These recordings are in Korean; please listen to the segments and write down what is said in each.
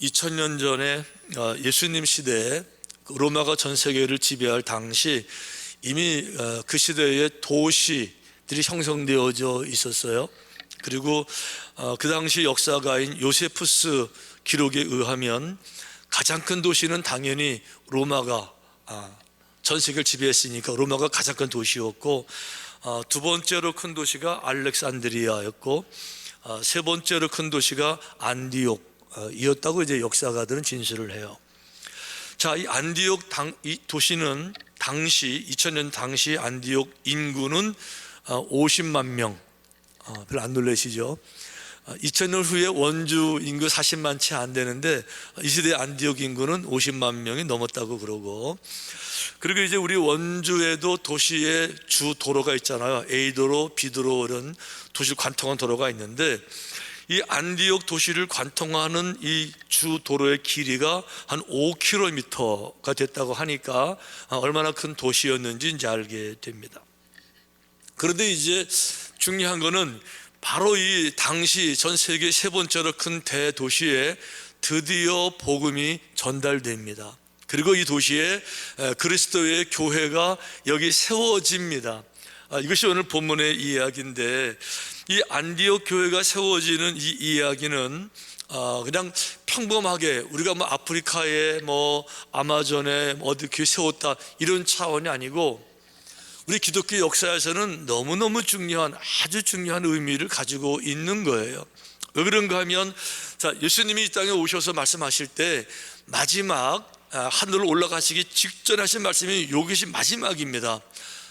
2000년 전에 예수님 시대에 로마가 전 세계를 지배할 당시 이미 그 시대에 도시들이 형성되어져 있었어요. 그리고 그 당시 역사가인 요세푸스 기록에 의하면 가장 큰 도시는 당연히 로마가 전 세계를 지배했으니까 로마가 가장 큰 도시였고, 두 번째로 큰 도시가 알렉산드리아였고, 세 번째로 큰 도시가 안디옥이었다고 이제 역사가들은 진술을 해요. 자, 이 안디옥 이 도시는 당시 2000년 당시 안디옥 인구는 50만 명. 별로 안 놀라시죠? 2000년 후에 원주 인구 40만 채 안 되는데 이 시대 안디옥 인구는 50만 명이 넘었다고 그러고, 그리고 이제 우리 원주에도 도시의 주 도로가 있잖아요. A도로, B도로 이런 도시를 관통한 도로가 있는데, 이 안디옥 도시를 관통하는 이 주 도로의 길이가 한 5km가 됐다고 하니까 얼마나 큰 도시였는지 이제 알게 됩니다. 그런데 이제 중요한 거는 바로 이 당시 전 세계 세 번째로 큰 대도시에 드디어 복음이 전달됩니다. 그리고 이 도시에 그리스도의 교회가 여기 세워집니다. 이것이 오늘 본문의 이야기인데, 이 안디옥 교회가 세워지는 이 이야기는 그냥 평범하게 우리가 뭐 아프리카에 뭐 아마존에 어디 교회 세웠다 이런 차원이 아니고, 우리 기독교 역사에서는 너무너무 중요한, 아주 중요한 의미를 가지고 있는 거예요. 왜 그런가 하면, 자, 예수님이 이 땅에 오셔서 말씀하실 때 마지막 하늘로 올라가시기 직전에 하신 말씀이 이것이 마지막입니다.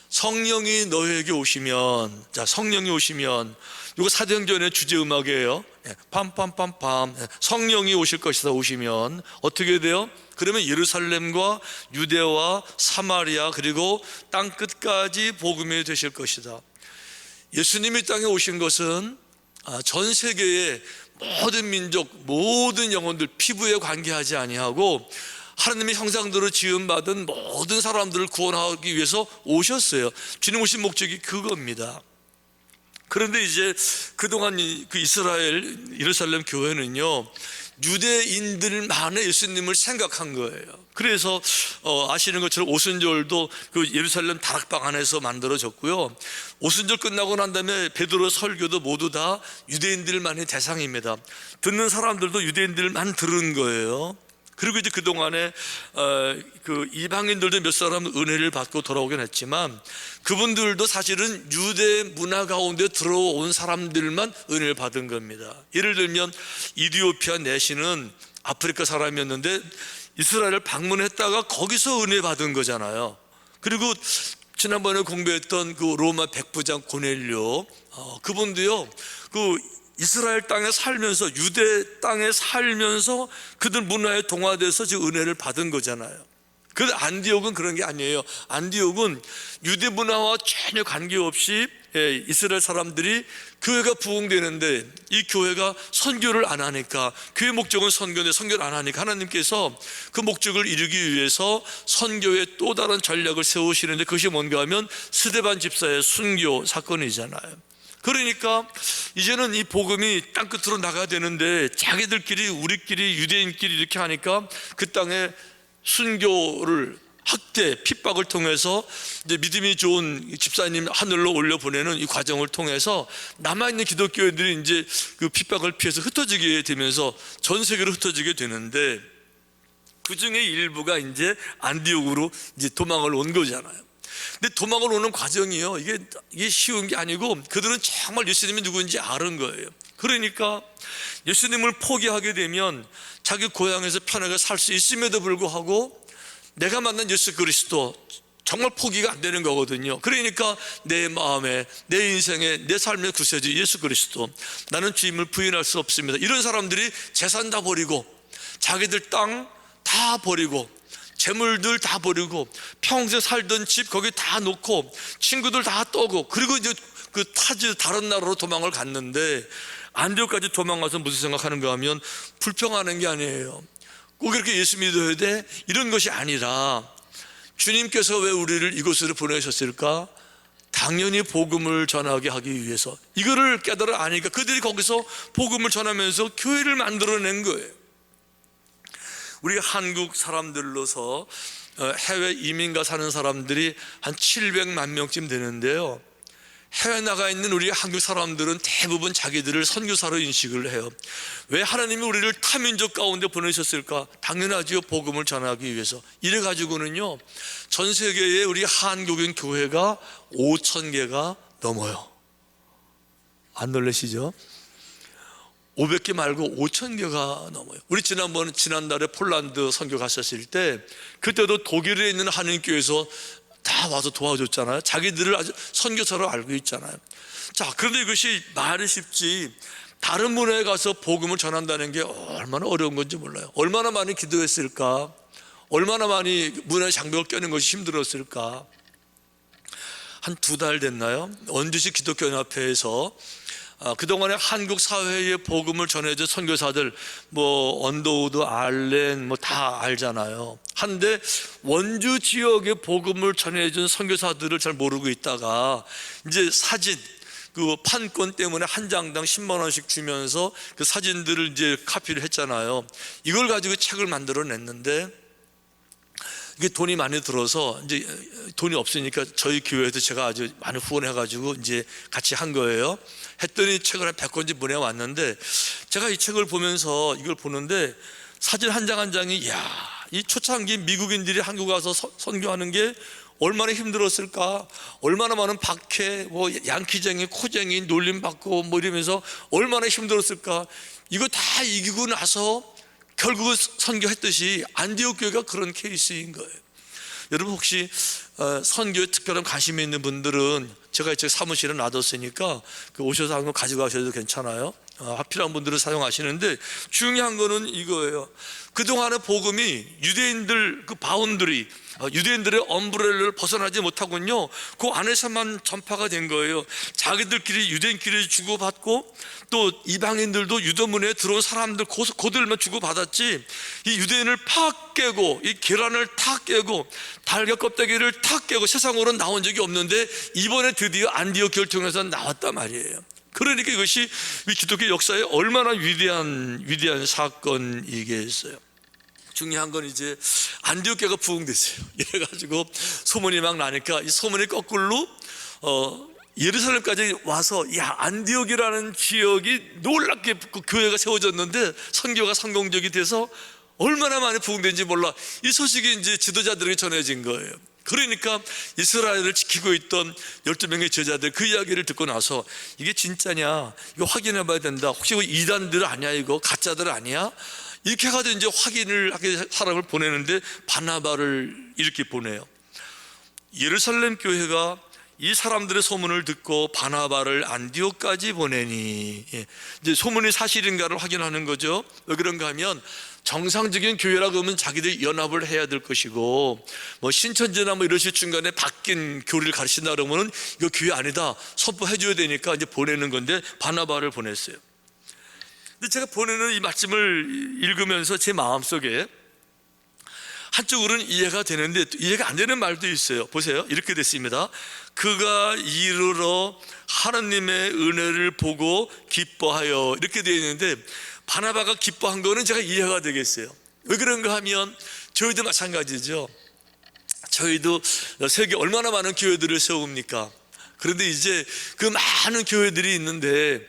성령이 너에게 오시면, 자, 성령이 오시면, 이거 사도행전의 주제 음악이에요. 팜팜팜팜, 성령이 오실 것이다. 오시면 어떻게 돼요? 그러면 예루살렘과 유대와 사마리아 그리고 땅 끝까지 복음이 되실 것이다. 예수님이 땅에 오신 것은 전 세계의 모든 민족, 모든 영혼들, 피부에 관계하지 아니하고 하나님의 형상대로 지음받은 모든 사람들을 구원하기 위해서 오셨어요. 주님 오신 목적이 그겁니다. 그런데 이제 그동안 그 이스라엘 예루살렘 교회는요, 유대인들만의 예수님을 생각한 거예요. 그래서 아시는 것처럼 오순절도 그 예루살렘 다락방 안에서 만들어졌고요, 오순절 끝나고 난 다음에 베드로 설교도 모두 다 유대인들만의 대상입니다. 듣는 사람들도 유대인들만 들은 거예요. 그리고 이제 그동안에 그 이방인들도 몇 사람 은혜를 받고 돌아오긴 했지만, 그분들도 사실은 유대 문화 가운데 들어온 사람들만 은혜를 받은 겁니다. 예를 들면 이디오피아 내시는 아프리카 사람이었는데 이스라엘을 방문했다가 거기서 은혜 받은 거잖아요. 그리고 지난번에 공부했던 그 로마 백부장 고넬료, 그분도요, 그 이스라엘 땅에 살면서, 유대 땅에 살면서 그들 문화에 동화돼서 지금 은혜를 받은 거잖아요. 그런데 안디옥은 그런 게 아니에요. 안디옥은 유대 문화와 전혀 관계없이 이스라엘 사람들이 교회가 부흥되는데, 이 교회가 선교를 안 하니까, 교회 목적은 선교인데 선교를 안 하니까 하나님께서 그 목적을 이루기 위해서 선교의 또 다른 전략을 세우시는데, 그것이 뭔가 하면 스데반 집사의 순교 사건이잖아요. 그러니까 이제는 이 복음이 땅끝으로 나가야 되는데, 자기들끼리, 우리끼리, 유대인끼리 이렇게 하니까 그 땅에 순교를 학대, 핍박을 통해서 이제 믿음이 좋은 집사님 하늘로 올려보내는 이 과정을 통해서 남아있는 기독교인들이 이제 그 핍박을 피해서 흩어지게 되면서 전 세계로 흩어지게 되는데, 그 중에 일부가 이제 안디옥으로 이제 도망을 온 거잖아요. 근데 도망을 오는 과정이요, 이게 쉬운 게 아니고, 그들은 정말 예수님이 누구인지 아는 거예요. 그러니까 예수님을 포기하게 되면 자기 고향에서 편하게 살 수 있음에도 불구하고 내가 만난 예수 그리스도 정말 포기가 안 되는 거거든요. 그러니까 내 마음에, 내 인생에, 내 삶의 구세주 예수 그리스도, 나는 주임을 부인할 수 없습니다. 이런 사람들이 재산 다 버리고, 자기들 땅 다 버리고, 재물들 다 버리고, 평생 살던 집 거기 다 놓고, 친구들 다 떠고, 그리고 이제 그 타지 다른 나라로 도망을 갔는데, 안디옥까지 도망가서 무슨 생각하는가 하면, 불평하는 게 아니에요. 꼭 이렇게 예수 믿어야 돼? 이런 것이 아니라, 주님께서 왜 우리를 이곳으로 보내셨을까? 당연히 복음을 전하게 하기 위해서. 이거를 깨달아 아니까 그들이 거기서 복음을 전하면서 교회를 만들어낸 거예요. 우리 한국 사람들로서 해외 이민가 사는 사람들이 한 700만 명쯤 되는데요, 해외 나가 있는 우리 한국 사람들은 대부분 자기들을 선교사로 인식을 해요. 왜 하나님이 우리를 타민족 가운데 보내셨을까? 당연하지요. 복음을 전하기 위해서. 이래가지고는요, 전 세계에 우리 한국인 교회가 5,000개가 넘어요. 안 놀라시죠? 500개 말고 5,000개가 넘어요. 우리 지난달에 폴란드 선교 갔었을 때, 그때도 독일에 있는 한인교회에서 다 와서 도와줬잖아요. 자기들을 아주 선교사로 알고 있잖아요. 자, 그런데 이것이 말이 쉽지 다른 문화에 가서 복음을 전한다는 게 얼마나 어려운 건지 몰라요. 얼마나 많이 기도했을까? 얼마나 많이 문화의 장벽을 껴는 것이 힘들었을까? 한 2달 됐나요? 원주시 기독교연합회에서 그동안에 한국 사회의 복음을 전해준 선교사들, 언더우드, 알렌 다 알잖아요. 한데 원주 지역의 복음을 전해준 선교사들을 잘 모르고 있다가 이제 사진, 그 판권 때문에 한 장당 10만 원씩 주면서 그 사진들을 이제 카피를 했잖아요. 이걸 가지고 책을 만들어 냈는데, 이게 돈이 많이 들어서 이제 돈이 없으니까 저희 교회에도 제가 아주 많이 후원해가지고 이제 같이 한 거예요. 했더니 책을 한 100권째 보내왔는데, 제가 이 책을 보면서 이걸 보는데 사진 한 장 한 장이, 이 초창기 미국인들이 한국 와서 선교하는 게 얼마나 힘들었을까? 얼마나 많은 박해, 양키쟁이, 코쟁이, 놀림받고 이러면서 얼마나 힘들었을까? 이거 다 이기고 나서 결국은 선교했듯이 안디옥 교회가 그런 케이스인 거예요. 여러분 혹시 선교에 특별한 관심이 있는 분들은 제가 제 사무실에 놔뒀으니까 오셔서 한번 가져가셔도 괜찮아요. 필요한 분들은 사용하시는데, 중요한 거는 이거예요. 그동안의 복음이 유대인들 그 바운드리, 유대인들의 엄브렐라를 벗어나지 못하군요. 그 안에서만 전파가 된 거예요. 자기들끼리 유대인끼리 주고받고, 또 이방인들도 유대문에 들어온 사람들 고들만 주고받았지, 이 유대인을 팍 깨고 이 계란을 탁 깨고 달걀 껍데기를 탁 깨고 세상으로 나온 적이 없는데, 이번에 드디어 안디옥 교회를 통해서 나왔단 말이에요. 그러니까 이것이 우리 기독교 역사에 얼마나 위대한 사건이겠어요. 중요한 건 이제 안디옥 교회가 부흥됐어요. 이래가지고 소문이 막 나니까 이 소문이 거꾸로 예루살렘까지 와서, 안디옥이라는 지역이 놀랍게 그 교회가 세워졌는데 선교가 성공적이 돼서 얼마나 많이 부흥된지 몰라. 이 소식이 이제 지도자들에게 전해진 거예요. 그러니까 이스라엘을 지키고 있던 12명의 제자들 그 이야기를 듣고 나서, 이게 진짜냐, 이거 확인해 봐야 된다. 혹시 이단들 아니야, 이거 가짜들 아니야? 이렇게 해가지고 이제 확인을 하게 사람을 보내는데, 바나바를 이렇게 보내요. 예루살렘 교회가 이 사람들의 소문을 듣고 바나바를 안디옥까지 보내니, 이제 소문이 사실인가를 확인하는 거죠. 왜 그런가 하면, 정상적인 교회라고 하면 자기들이 연합을 해야 될 것이고, 신천지나 이러시 중간에 바뀐 교리를 가르친다 그러면은 이거 교회 아니다, 선포해 줘야 되니까 이제 보내는 건데, 바나바를 보냈어요. 근데 제가 보내는 이 말씀을 읽으면서 제 마음속에 한쪽으로는 이해가 되는데 이해가 안 되는 말도 있어요. 보세요. 이렇게 됐습니다. 그가 이르러 하나님의 은혜를 보고 기뻐하여, 이렇게 되어 있는데, 바나바가 기뻐한 거는 제가 이해가 되겠어요. 왜 그런가 하면 저희도 마찬가지죠. 저희도 세계 얼마나 많은 교회들을 세웁니까? 그런데 이제 그 많은 교회들이 있는데,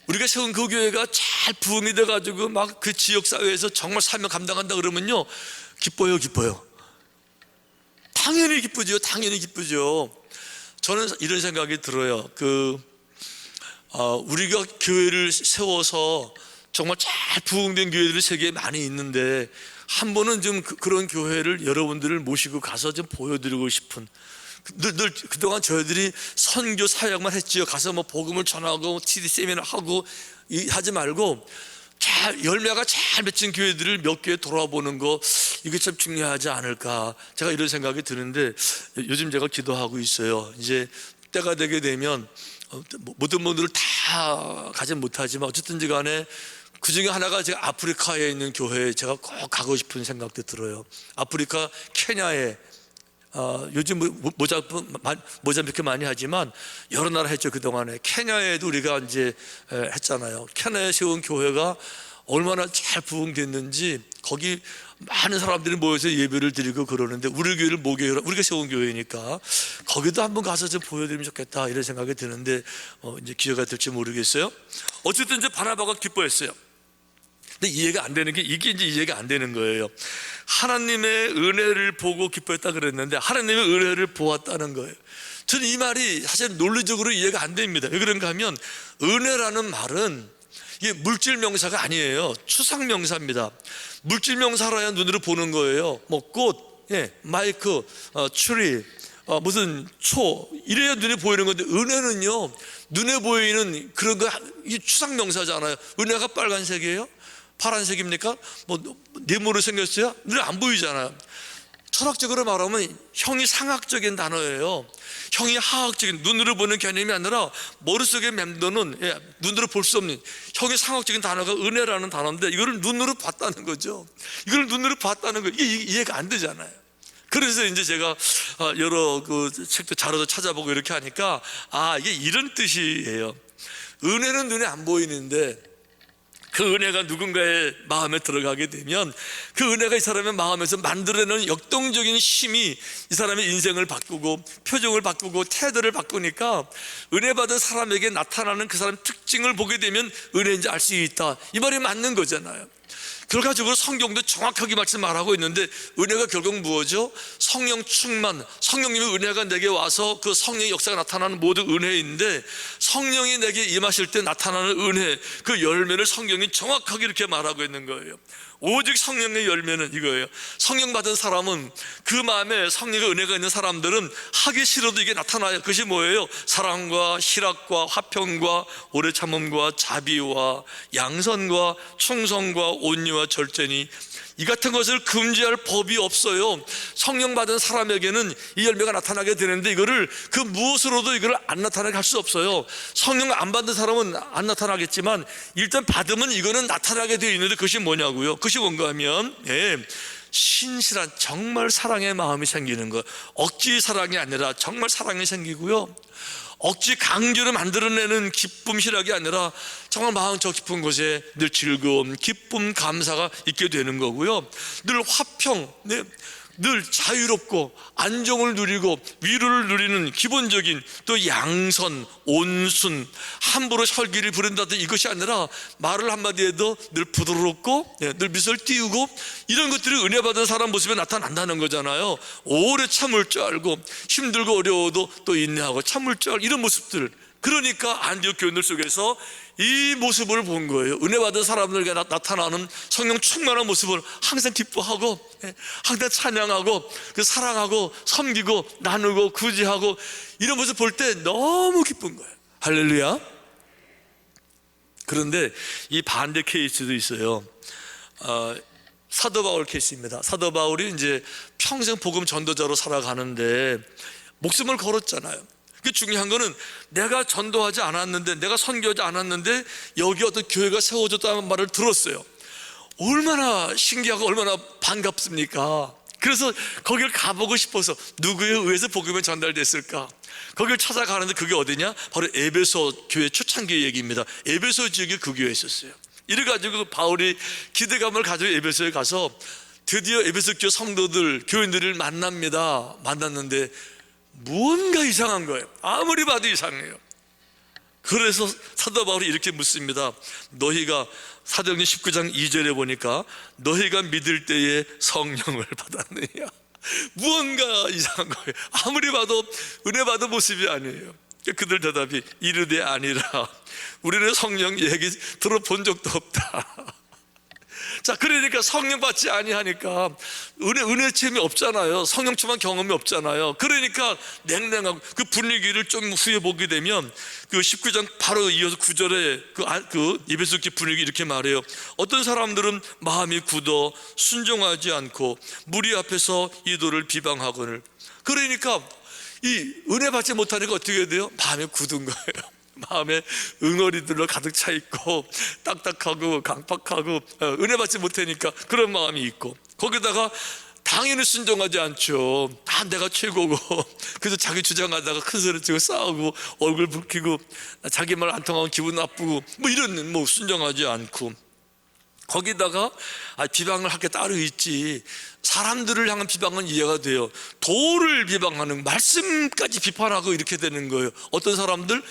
우리가 세운 그 교회가 잘 부흥이 돼가지고 막 그 지역사회에서 정말 사명 감당한다 그러면요, 기뻐요. 당연히 기쁘죠. 저는 이런 생각이 들어요. 우리가 교회를 세워서 정말 잘 부흥된 교회들이 세계에 많이 있는데, 한 번은 좀 그런 교회를 여러분들을 모시고 가서 좀 보여드리고 싶은, 늘 그동안 저희들이 선교 사역만 했지요. 가서 복음을 전하고 TD 세미나 하고 하지 말고, 잘 열매가 잘 맺힌 교회들을 몇 교회 돌아보는 거, 이게 참 중요하지 않을까, 제가 이런 생각이 드는데, 요즘 제가 기도하고 있어요. 이제 때가 되게 되면 모든 분들을 다 가진 못하지만 어쨌든지 간에 그 중에 하나가 제가 아프리카에 있는 교회에 제가 꼭 가고 싶은 생각도 들어요. 아프리카 케냐에, 요즘 모자비크 많이 하지만 여러 나라 했죠. 그동안에 케냐에도 우리가 이제 했잖아요. 케냐에 세운 교회가 얼마나 잘 부흥됐는지 거기 많은 사람들이 모여서 예배를 드리고 그러는데 우리 교회를 모교회라, 우리가 세운 교회니까 거기도 한번 가서 좀 보여드리면 좋겠다 이런 생각이 드는데 이제 기회가 될지 모르겠어요. 어쨌든 이제 바나바가 기뻐했어요. 근데 이해가 안 되는 게 이게 이제 이해가 안 되는 거예요. 하나님의 은혜를 보고 기뻐했다 그랬는데 하나님의 은혜를 보았다는 거예요. 저는 이 말이 사실 논리적으로 이해가 안 됩니다. 왜 그런가 하면 은혜라는 말은 이게 물질 명사가 아니에요. 추상 명사입니다. 물질 명사라야 눈으로 보는 거예요. 뭐 꽃, 마이크, 추리, 무슨 초 이래야 눈에 보이는 건데 은혜는요 눈에 보이는 그런 거 이게 추상 명사잖아요. 은혜가 빨간색이에요? 파란색입니까? 뭐 네모로 생겼어요? 눈에 안 보이잖아요. 철학적으로 말하면 형이 상학적인 단어예요. 형이 하학적인, 눈으로 보는 개념이 아니라 머릿속에 맴도는 눈으로 볼 수 없는 형이 상학적인 단어가 은혜라는 단어인데 이거를 눈으로 봤다는 거죠. 이걸 눈으로 봤다는 거 이게 이해가 안 되잖아요. 그래서 이제 제가 여러 그 책도 자료도 찾아보고 이렇게 하니까 이게 이런 뜻이에요. 은혜는 눈에 안 보이는데 그 은혜가 누군가의 마음에 들어가게 되면 그 은혜가 이 사람의 마음에서 만들어내는 역동적인 힘이 이 사람의 인생을 바꾸고 표정을 바꾸고 태도를 바꾸니까 은혜 받은 사람에게 나타나는 그 사람의 특징을 보게 되면 은혜인지 알 수 있다. 이 말이 맞는 거잖아요. 결과적으로 성경도 정확하게 말씀하고 있는데 은혜가 결국 무엇이죠? 성령 충만, 성령님의 은혜가 내게 와서 그 성령의 역사가 나타나는 모든 은혜인데 성령이 내게 임하실 때 나타나는 은혜, 그 열매를 성경이 정확하게 이렇게 말하고 있는 거예요. 오직 성령의 열매는 이거예요. 성령 받은 사람은 그 마음에 성령의 은혜가 있는 사람들은 하기 싫어도 이게 나타나요. 그것이 뭐예요? 사랑과 희락과 화평과 오래 참음과 자비와 양선과 충성과 온유와 절제니 이 같은 것을 금지할 법이 없어요. 성령 받은 사람에게는 이 열매가 나타나게 되는데 이거를 그 무엇으로도 이걸 안 나타나게 할 수 없어요. 성령 안 받은 사람은 안 나타나겠지만 일단 받으면 이거는 나타나게 되어 있는데 그것이 뭐냐고요? 그것이 뭔가 하면 신실한 정말 사랑의 마음이 생기는 것. 억지 사랑이 아니라 정말 사랑이 생기고요, 억지 강제로 만들어내는 기쁨, 희락이 아니라 정말 마음 저 깊은 곳에 늘 즐거움, 기쁨, 감사가 있게 되는 거고요, 늘 화평, 늘 자유롭고 안정을 누리고 위로를 누리는 기본적인 또 양선, 온순, 함부로 혈기를 부린다든 이것이 아니라 말을 한마디 해도 늘 부드럽고 늘 미소를 띄우고 이런 것들이 은혜 받은 사람 모습에 나타난다는 거잖아요. 오래 참을 줄 알고 힘들고 어려워도 또 인내하고 참을 줄 알고 이런 모습들. 그러니까 안디옥 교인들 속에서 이 모습을 본 거예요. 은혜 받은 사람들에게 나타나는 성령 충만한 모습을 항상 기뻐하고 항상 찬양하고 사랑하고 섬기고 나누고 구제하고 이런 모습 볼 때 너무 기쁜 거예요. 할렐루야. 그런데 이 반대 케이스도 있어요. 사도 바울 케이스입니다. 사도 바울이 이제 평생 복음 전도자로 살아가는데 목숨을 걸었잖아요. 그 중요한 거는 내가 전도하지 않았는데, 내가 선교하지 않았는데 여기 어떤 교회가 세워졌다는 말을 들었어요. 얼마나 신기하고 얼마나 반갑습니까? 그래서 거기를 가보고 싶어서 누구에 의해서 복음이 전달됐을까? 거기를 찾아가는데 그게 어디냐? 바로 에베소 교회 초창기 얘기입니다. 에베소 지역에 그 교회에 있었어요. 이래가지고 바울이 기대감을 가지고 에베소에 가서 드디어 에베소 교회 성도들, 교인들을 만났는데 무언가 이상한 거예요. 아무리 봐도 이상해요. 그래서 사도 바울이 이렇게 묻습니다. 너희가 사도행전 19장 2절에 보니까 너희가 믿을 때에 성령을 받았느냐? 무언가 이상한 거예요. 아무리 봐도 은혜 받은 모습이 아니에요. 그들 대답이 이르되 아니라 우리는 성령 얘기 들어본 적도 없다. 자, 그러니까 성령 받지 아니하니까 은혜 체험이 없잖아요. 성령 충만 경험이 없잖아요. 그러니까 냉랭하고 그 분위기를 좀 후에 보게 되면 그 19장 바로 이어서 9절에 그 에베소 교회 분위기 이렇게 말해요. 어떤 사람들은 마음이 굳어 순종하지 않고 무리 앞에서 이도를 비방하거늘. 그러니까 이 은혜 받지 못하니까 어떻게 돼요? 마음이 굳은 거예요. 마음에 응어리들로 가득 차 있고 딱딱하고 강팍하고 은혜 받지 못하니까 그런 마음이 있고, 거기다가 당연히 순종하지 않죠. 다 내가 최고고 그래서 자기 주장하다가 큰 소리 치고 싸우고 얼굴 붉히고 자기 말 안 통하면 기분 나쁘고 뭐 이런 순종하지 않고, 거기다가 비방을 할 게 따로 있지. 사람들을 향한 비방은 이해가 돼요. 도를 비방하는, 말씀까지 비판하고 이렇게 되는 거예요. 어떤 사람들,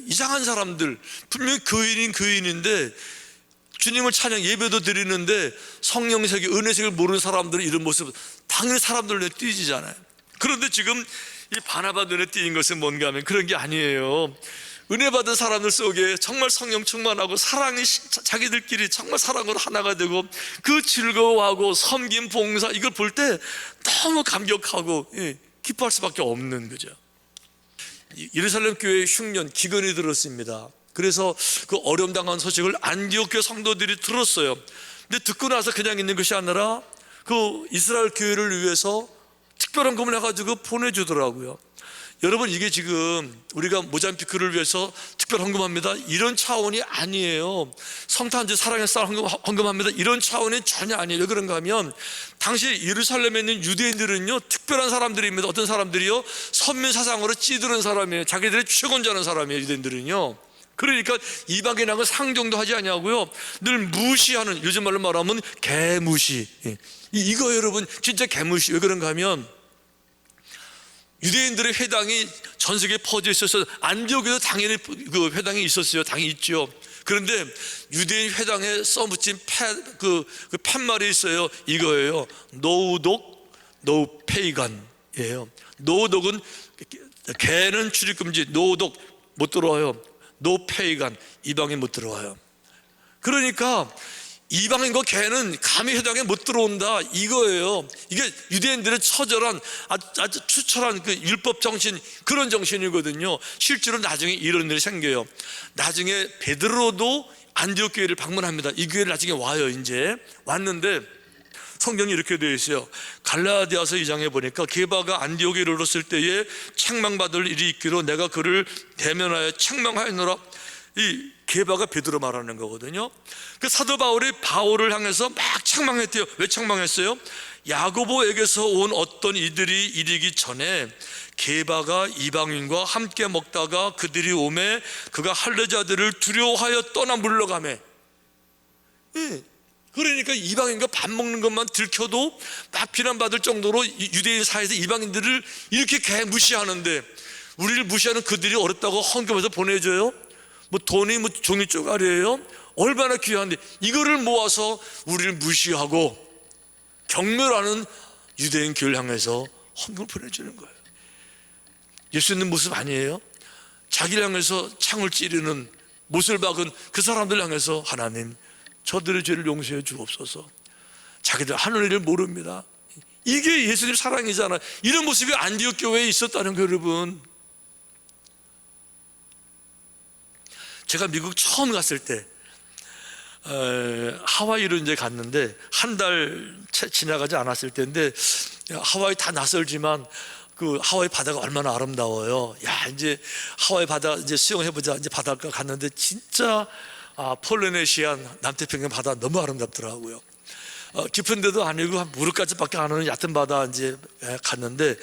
이상한 사람들, 분명히 교인인데 주님을 찬양 예배도 드리는데 성령세계 은혜색을 모르는 사람들은 이런 모습 당연히 사람들 눈에 띄지잖아요. 그런데 지금 이 바나바 눈에 띄는 것은 뭔가 하면 그런 게 아니에요. 은혜 받은 사람들 속에 정말 성령 충만하고 사랑이 자기들끼리 정말 사랑으로 하나가 되고 그 즐거워하고 섬김 봉사 이걸 볼 때 너무 감격하고 기뻐할 수밖에 없는 거죠. 예루살렘 교회 흉년 기근이 들었습니다. 그래서 그 어려움 당한 소식을 안디옥 교회 성도들이 들었어요. 근데 듣고 나서 그냥 있는 것이 아니라 그 이스라엘 교회를 위해서 특별한 금을 해가지고 보내주더라고요. 여러분, 이게 지금 우리가 모잠비크를 위해서 특별 헌금합니다 이런 차원이 아니에요. 성탄절 사랑의 쌀 헌금합니다 이런 차원이 전혀 아니에요. 왜 그런가 하면 당시 예루살렘에 있는 유대인들은요 특별한 사람들입니다. 어떤 사람들이요? 선민 사상으로 찌드는 사람이에요. 자기들의 최고자는 사람이에요. 유대인들은요. 그러니까 이방인하고 상종도 하지 않냐고요. 늘 무시하는, 요즘 말로 말하면 개무시. 이거 여러분 진짜 개무시. 왜 그런가 하면 유대인들의 회당이 전 세계에 퍼져 있어서 안디옥에도 당연히 그 회당이 있었어요. 당연히 있죠. 그런데 유대인 회당에 써붙인 그 팻말이 있어요. 이거예요. 노우독, 노페이간이에요. 노우독은 개는 출입금지, 노우독 못 들어와요. 노페이간, 이방인 못 들어와요. 그러니까 이방인과 개는 감히 회당에 못 들어온다 이거예요. 이게 유대인들의 처절한 아주 추철한 그 율법 정신, 그런 정신이거든요. 실제로 나중에 이런 일이 생겨요. 나중에 베드로도 안디옥 교회를 방문합니다. 이 교회를 나중에 와요. 이제 왔는데 성경이 이렇게 되어 있어요. 갈라디아서 2장에 보니까 게바가 안디옥에 이르렀을 때에 책망받을 일이 있기로 내가 그를 대면하여 책망하였노라. 이 게바가 베드로 말하는 거거든요. 그 사도 바울이 바울을 향해서 막 책망했대요. 왜 책망했어요? 야고보에게서 온 어떤 이들이 이르기 전에 게바가 이방인과 함께 먹다가 그들이 오매 그가 할례자들을 두려워하여 떠나 물러가매. 그러니까 이방인과 밥 먹는 것만 들켜도 막 비난받을 정도로 유대인 사회에서 이방인들을 이렇게 개무시하는데 우리를 무시하는 그들이 어렵다고 헌금해서 보내줘요? 뭐 돈이 뭐 종이 쪼가리예요? 얼마나 귀한데 이거를 모아서 우리를 무시하고 경멸하는 유대인 교회를 향해서 헌금을 보내주는 거예요. 예수 있는 모습 아니에요? 자기를 향해서 창을 찌르는, 못을 박은 그 사람들 향해서 하나님 저들의 죄를 용서해 주옵소서. 자기들 하는 일을 모릅니다. 이게 예수님 사랑이잖아요. 이런 모습이 안디옥 교회에 있었다는 거예요. 여러분, 제가 미국 처음 갔을 때 하와이로 이제 갔는데 한 달 지나가지 않았을 때인데 하와이 다 낯설지만 그 하와이 바다가 얼마나 아름다워요. 야, 이제 하와이 바다 이제 수영해보자. 이제 바닷가 갔는데 진짜 폴리네시안 남태평양 바다 너무 아름답더라고요. 깊은 데도 아니고 한 무릎까지밖에 안 오는 얕은 바다 이제 갔는데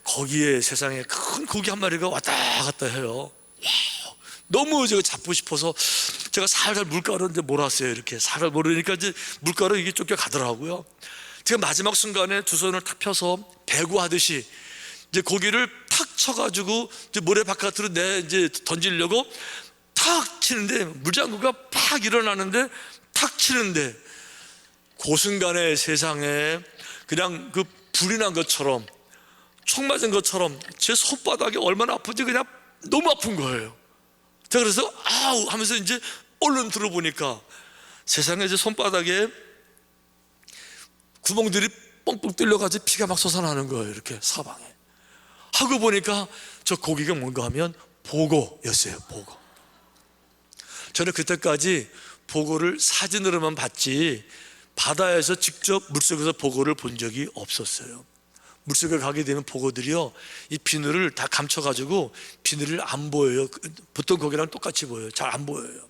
거기에 세상에 큰 고기 한 마리가 왔다 갔다 해요. 너무 제가 잡고 싶어서 제가 살살 물가로 이제 몰았어요. 이렇게 살살 몰으니까 이제 물가로 이게 쫓겨 가더라고요. 제가 마지막 순간에 두 손을 탁 펴서 배구하듯이 이제 고기를 탁 쳐가지고 이제 모래 바깥으로 이제 던지려고 탁 치는데 물장구가 팍 일어나는데 탁 치는데 그 순간에 세상에 그냥 그 불이 난 것처럼 총 맞은 것처럼 제 손바닥이 얼마나 아픈지 그냥 너무 아픈 거예요. 제가 그래서 아우 하면서 이제 얼른 들어보니까 세상에 제 손바닥에 구멍들이 뻥뻥 뚫려가지고 피가 막 솟아나는 거예요. 이렇게 사방에 하고 보니까 저 고기가 뭔가 하면 보고였어요. 보고. 저는 그때까지 보고를 사진으로만 봤지 바다에서 직접 물속에서 보고를 본 적이 없었어요. 물속에 가게 되면 보고들이요 이 비늘을 다 감춰가지고 비늘을 안 보여요. 보통 고기랑 똑같이 보여요. 잘 안 보여요.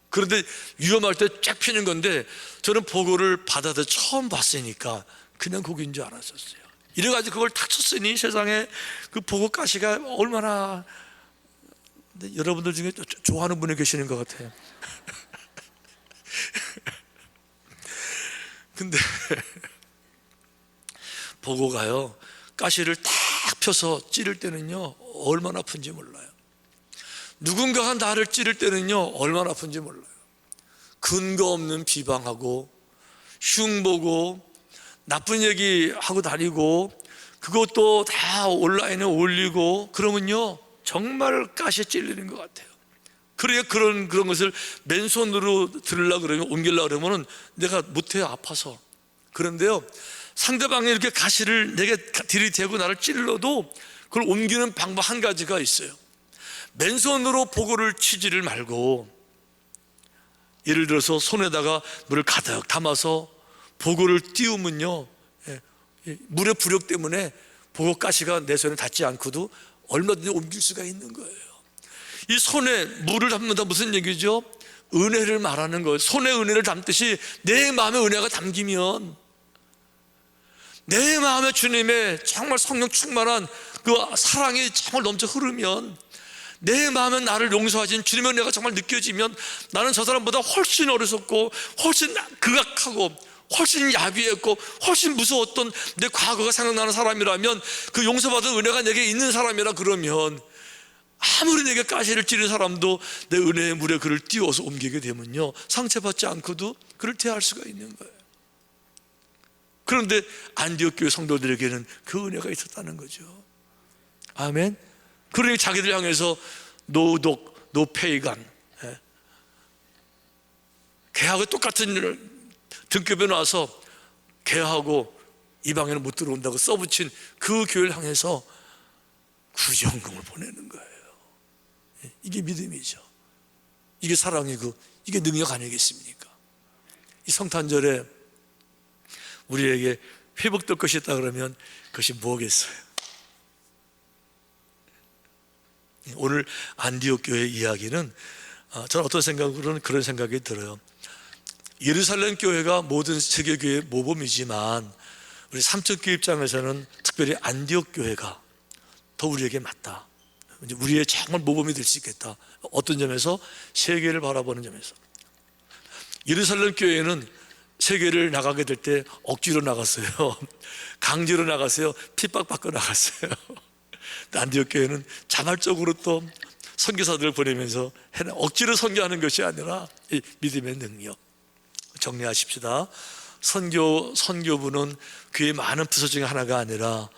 그런데 위험할 때 쫙 피는 건데 저는 보고를 바다에서 처음 봤으니까 그냥 고기인 줄 알았었어요. 이래가지고 그걸 탁 쳤으니 세상에 그 보고 가시가 얼마나, 여러분들 중에 좋아하는 분이 계시는 것 같아요. 근데 보고가요, 가시를 탁 펴서 찌를 때는요 얼마나 아픈지 몰라요. 누군가가 나를 찌를 때는요 얼마나 아픈지 몰라요. 근거 없는 비방하고 흉보고 나쁜 얘기 하고 다니고 그것도 다 온라인에 올리고 그러면요 정말 가시에 찔리는 것 같아요. 그래야 그런 것을 맨손으로 들으려고 그러면, 옮기려고 그러면은 내가 못해요, 아파서. 그런데요, 상대방이 이렇게 가시를 내게 들이대고 나를 찔러도 그걸 옮기는 방법 한 가지가 있어요. 맨손으로 보고를 치지를 말고, 예를 들어서 손에다가 물을 가득 담아서 보고를 띄우면요, 물의 부력 때문에 보고 가시가 내 손에 닿지 않고도 얼마든지 옮길 수가 있는 거예요. 이 손에 물을 담는다 무슨 얘기죠? 은혜를 말하는 거예요. 손에 은혜를 담듯이 내 마음에 은혜가 담기면, 내 마음에 주님의 정말 성령 충만한 그 사랑이 정말 넘쳐 흐르면, 내 마음에 나를 용서하신 주님의 은혜가 정말 느껴지면, 나는 저 사람보다 훨씬 어리석고 훨씬 극악하고 훨씬 야비했고 훨씬 무서웠던 내 과거가 생각나는 사람이라면, 그 용서받은 은혜가 내게 있는 사람이라 그러면 아무리 내게 가시를 찌른 사람도 내 은혜의 물에 그를 띄워서 옮기게 되면요 상처받지 않고도 그를 대할 수가 있는 거예요. 그런데 안디옥 교회 성도들에게는 그 은혜가 있었다는 거죠. 아멘. 그러니 자기들 향해서 노독, 노페이간, 걔하고 똑같은 등급에 나와서 걔하고 이방에는 못 들어온다고 써붙인 그 교회를 향해서 구정금을 보내는 거예요. 이게 믿음이죠. 이게 사랑이고 이게 능력 아니겠습니까? 이 성탄절에 우리에게 회복될 것이 있다 그러면 그것이 뭐겠어요? 오늘 안디옥 교회 이야기는 저는 어떤 생각으로는 그런 생각이 들어요. 예루살렘 교회가 모든 세계 교회의 모범이지만 우리 삼천교회 입장에서는 특별히 안디옥 교회가 더 우리에게 맞다. 우리의 정말 모범이 될 수 있겠다. 어떤 점에서? 세계를 바라보는 점에서. 예루살렘 교회는 세계를 나가게 될 때 억지로 나갔어요. 강제로 나갔어요. 핍박받고 나갔어요. 안디옥 교회는 자발적으로 또 선교사들을 보내면서 억지로 선교하는 것이 아니라 이 믿음의 능력. 정리하십시다. 선교부는 교회의 많은 부서 중에 하나가 아니라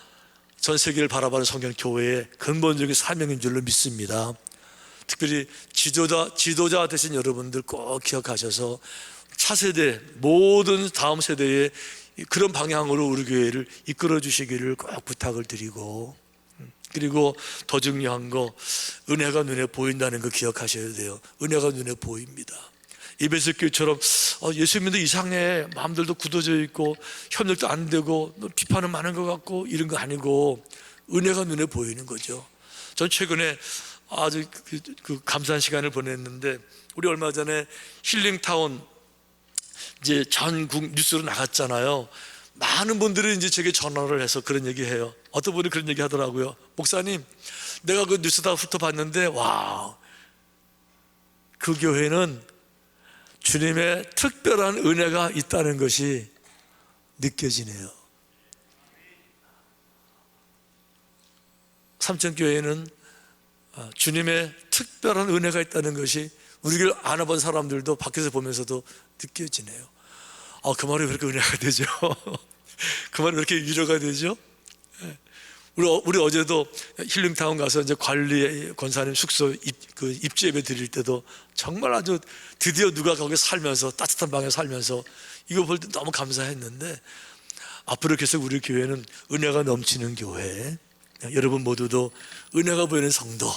전 세계를 바라보는 성경 교회의 근본적인 사명인 줄로 믿습니다. 특별히 지도자 되신 여러분들 꼭 기억하셔서 차세대, 모든 다음 세대에 그런 방향으로 우리 교회를 이끌어 주시기를 꼭 부탁을 드리고, 그리고 더 중요한 거, 은혜가 눈에 보인다는 거 기억하셔야 돼요. 은혜가 눈에 보입니다. 에베소 교회처럼 예수 믿는 이상해, 마음들도 굳어져 있고 협력도 안 되고 비판은 많은 것 같고 이런 거 아니고 은혜가 눈에 보이는 거죠. 전 최근에 아주 감사한 시간을 보냈는데, 우리 얼마 전에 힐링타운 이제 전국 뉴스로 나갔잖아요. 많은 분들이 이제 제게 전화를 해서 그런 얘기해요. 어떤 분이 그런 얘기 하더라고요. 목사님, 내가 그 뉴스 다 훑어봤는데 와, 그 교회는 주님의 특별한 은혜가 있다는 것이 느껴지네요. 삼천교회는 주님의 특별한 은혜가 있다는 것이 우리를 안아본 사람들도 밖에서 보면서도 느껴지네요. 그 말이 왜 이렇게 은혜가 되죠? 그 말이 왜 이렇게 위로가 되죠? 우리 어제도 힐링타운 가서 이제 관리 권사님 숙소 입주 예배 드릴 때도 정말 아주 드디어 누가 거기 살면서 따뜻한 방에 살면서 이거 볼 때 너무 감사했는데, 앞으로 계속 우리 교회는 은혜가 넘치는 교회, 여러분 모두도 은혜가 보이는 성도,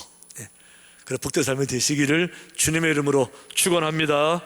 그런 복된 삶이 되시기를 주님의 이름으로 축원합니다.